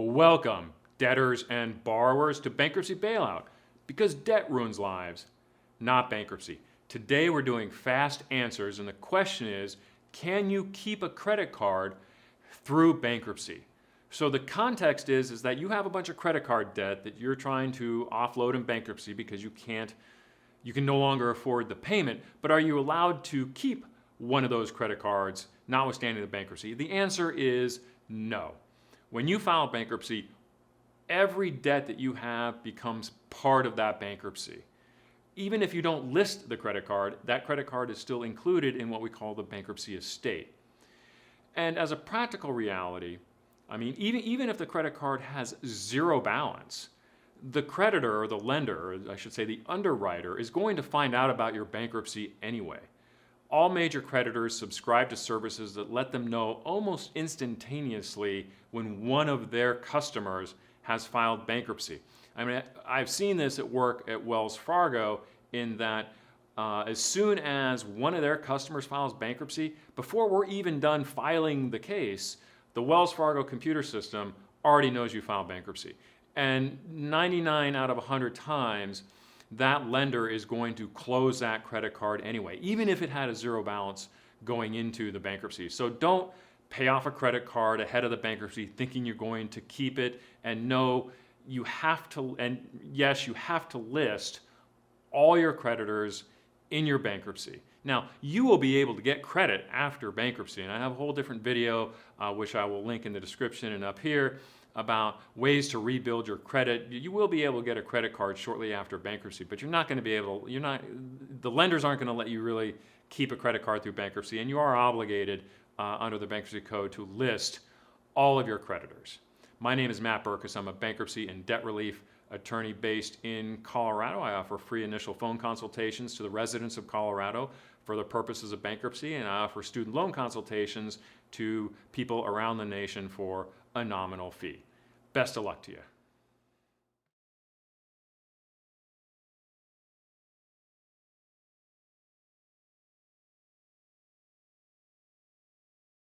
Welcome, debtors and borrowers, to Bankruptcy Bailout, because debt ruins lives, not bankruptcy. Today we're doing fast answers, and the question is, can you keep a credit card through bankruptcy? So the context is that you have a bunch of credit card debt that you're trying to offload in bankruptcy because you can no longer afford the payment, but are you allowed to keep one of those credit cards notwithstanding the bankruptcy? The answer is no. When you file bankruptcy, every debt that you have becomes part of that bankruptcy. Even if you don't list the credit card, that credit card is still included in what we call the bankruptcy estate. And as a practical reality, even if the credit card has zero balance, the creditor or the lender, or I should say the underwriter, is going to find out about your bankruptcy anyway. All major creditors subscribe to services that let them know almost instantaneously when one of their customers has filed bankruptcy. I've seen this at work at Wells Fargo in that as soon as one of their customers files bankruptcy, before we're even done filing the case, the Wells Fargo computer system already knows you filed bankruptcy. And 99 out of 100 times, that lender is going to close that credit card anyway, even if it had a zero balance going into the bankruptcy. So don't pay off a credit card ahead of the bankruptcy thinking you're going to keep it, and no, you have to, and yes, you have to list all your creditors in your bankruptcy. Now, you will be able to get credit after bankruptcy, and I have a whole different video, which I will link in the description and up here, about ways to rebuild your credit. You will be able to get a credit card shortly after bankruptcy, but you're not going to be able, the lenders aren't going to let you really keep a credit card through bankruptcy, and you are obligated under the Bankruptcy Code to list all of your creditors. My name is Matt Burkus. I'm a bankruptcy and debt relief attorney based in Colorado. I offer free initial phone consultations to the residents of Colorado for the purposes of bankruptcy, and I offer student loan consultations to people around the nation for a nominal fee. Best of luck to you.